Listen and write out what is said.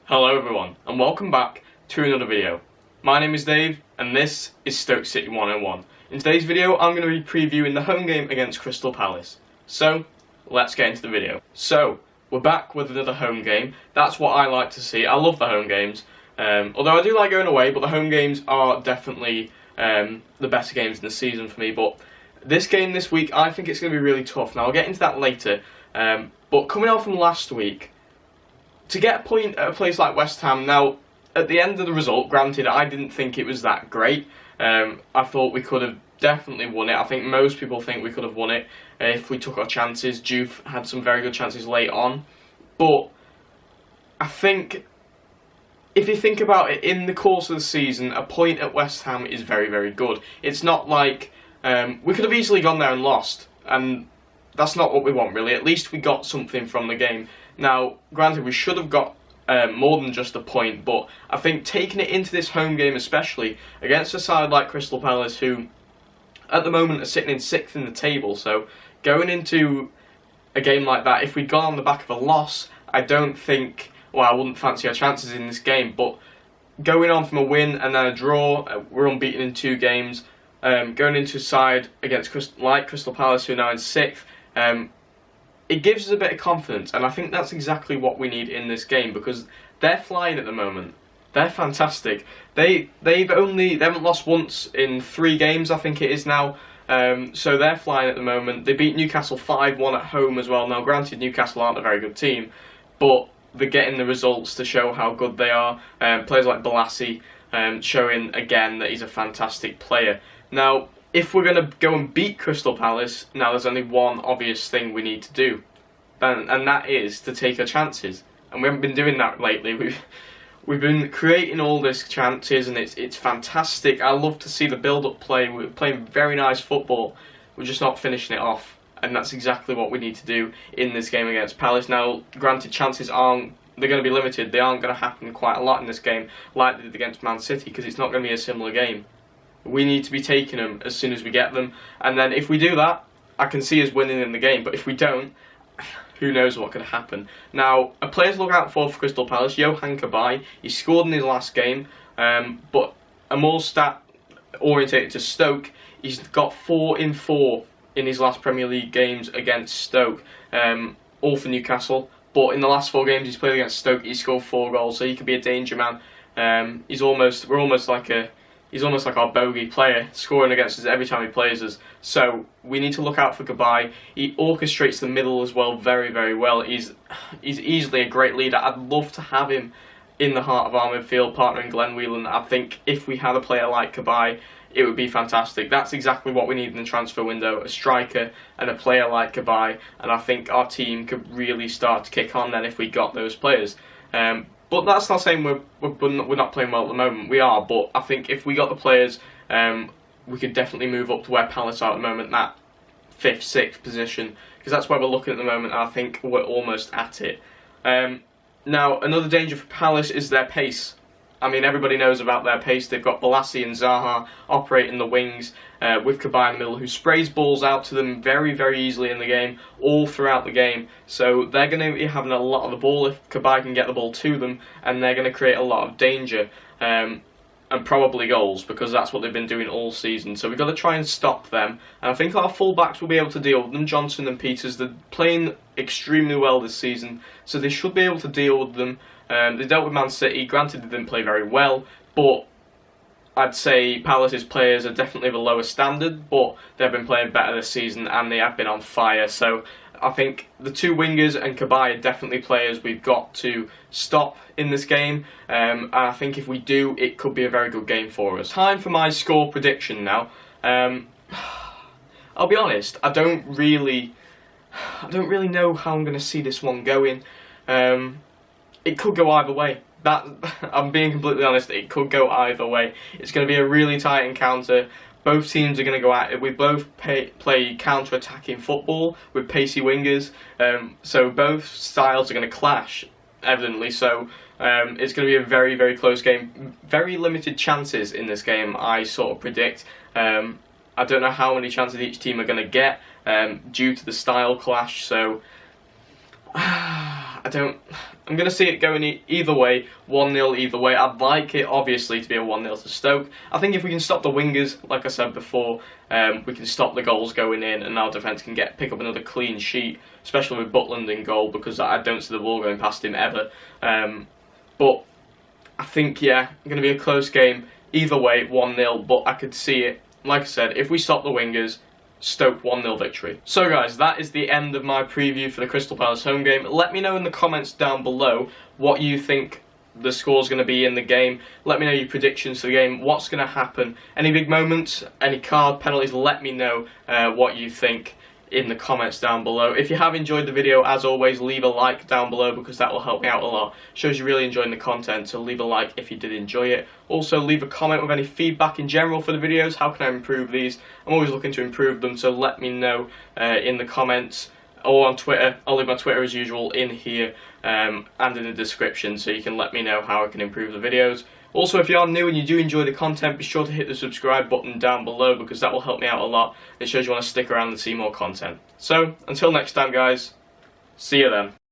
Hello everyone, and welcome back to another video. My name is Dave, and this is STOKECITY101. In today's video, I'm going to be previewing the home game against Crystal Palace. So, let's get into the video. So, we're back with another home game. That's what I like to see. I love the home games. Although I do like going away, but the home games are definitely the best games in the season for me. But this game this week, I think it's going to be really tough. Now, I'll get into that later. But coming out from last week, to get a point at a place like West Ham, now, at the end of the result, granted, I didn't think it was that great. I thought we could have definitely won it. I think most people think we could have won it if we took our chances. Juve had some very good chances late on. But I think, if you think about it, in the course of the season, a point at West Ham is very, very good. It's not like we could have easily gone there and lost, and that's not what we want, really. At least we got something from the game. Now, granted, we should have got more than just a point, but I think taking it into this home game, especially against a side like Crystal Palace, who at the moment are sitting in 6th in the table, so going into a game like that, if we'd gone on the back of a loss, I don't think, well, I wouldn't fancy our chances in this game, but going on from a win and then a draw, we're unbeaten in 2 games, going into a side against Crystal Palace, who are now in 6th, it gives us a bit of confidence, and I think that's exactly what we need in this game, because they're flying at the moment. They're fantastic. They haven't lost once in 3 games, I think it is now. So they're flying at the moment. They beat Newcastle 5-1 at home as well. Now, granted, Newcastle aren't a very good team, but they're getting the results to show how good they are. Players like Balassi showing again that he's a fantastic player. Now, if we're going to go and beat Crystal Palace, now there's only one obvious thing we need to do, and that is to take our chances. And we haven't been doing that lately. We've been creating all these chances, and it's fantastic. I love to see the build-up play. We're playing very nice football. We're just not finishing it off, and that's exactly what we need to do in this game against Palace. Now, granted, chances they're going to be limited. They aren't going to happen quite a lot in this game, like they did against Man City, because it's not going to be a similar game. We need to be taking them as soon as we get them, and then if we do that, I can see us winning in the game. But if we don't, who knows what could happen. Now, a player to look out for Crystal Palace, Yohan Cabaye. He scored in his last game, but a more stat orientated to Stoke. He's got 4 in 4 in his last Premier League games against Stoke, all for Newcastle. But in the last 4 games he's played against Stoke, he scored 4 goals, so he could be a danger man. He's almost like our bogey player, scoring against us every time he plays us. So we need to look out for Cabaye. He orchestrates the middle as well very, very well. He's easily a great leader. I'd love to have him in the heart of our midfield, partnering Glenn Whelan. I think if we had a player like Cabaye, it would be fantastic. That's exactly what we need in the transfer window, a striker and a player like Cabaye. And I think our team could really start to kick on then if we got those players. But that's not saying we're not playing well at the moment. We are, but I think if we got the players, we could definitely move up to where Palace are at the moment, that 5th, 6th position, because that's where we're looking at the moment, and I think we're almost at it. Now, another danger for Palace is their pace. I mean, everybody knows about their pace. They've got Balassi and Zaha operating the wings, with Cabaye in the middle, who sprays balls out to them very, very easily in the game, all throughout the game. So they're going to be having a lot of the ball if Cabaye can get the ball to them, and they're going to create a lot of danger, and probably goals, because that's what they've been doing all season. So we've got to try and stop them, and I think our full-backs will be able to deal with them. Johnson and Peters, they're playing extremely well this season, so they should be able to deal with them. They dealt with Man City. Granted, they didn't play very well, but I'd say Palace's players are definitely of a lower standard, but they've been playing better this season, and they have been on fire. So I think the 2 wingers and Cabaye are definitely players we've got to stop in this game, and I think if we do, it could be a very good game for us. Time for my score prediction now. I'll be honest, I don't really know how I'm going to see this one going. It could go either way. I'm being completely honest, it could go either way. It's going to be a really tight encounter. Both teams are going to go at it. We both play counter-attacking football with pacey wingers, so both styles are going to clash, evidently. So it's going to be a very, very close game. Very limited chances in this game, I sort of predict. I don't know how many chances each team are going to get due to the style clash, so I'm going to see it going either way, 1-0 either way. I'd like it, obviously, to be a 1-0 to Stoke. I think if we can stop the wingers, like I said before, we can stop the goals going in, and our defence can pick up another clean sheet, especially with Butland in goal, because I don't see the ball going past him ever. But I think, yeah, going to be a close game, either way, 1-0, but I could see it, like I said, if we stop the wingers, Stoke 1-0 victory. So guys, that is the end of my preview for the Crystal Palace home game. Let me know in the comments down below what you think the score's going to be in the game. Let me know your predictions for the game, what's going to happen, any big moments, any card penalties. Let me know what you think in the comments down below. If you have enjoyed the video, as always, leave a like down below, because that will help me out a lot. Shows you're really enjoying the content, so leave a like if you did enjoy it. Also, leave a comment with any feedback in general for the videos. How can I improve these? I'm always looking to improve them, so let me know in the comments or on Twitter. I'll leave my Twitter as usual in here and in the description, so you can let me know how I can improve the videos. Also, if you are new and you do enjoy the content, be sure to hit the subscribe button down below, because that will help me out a lot. It shows you want to stick around and see more content. So, until next time guys, see you then.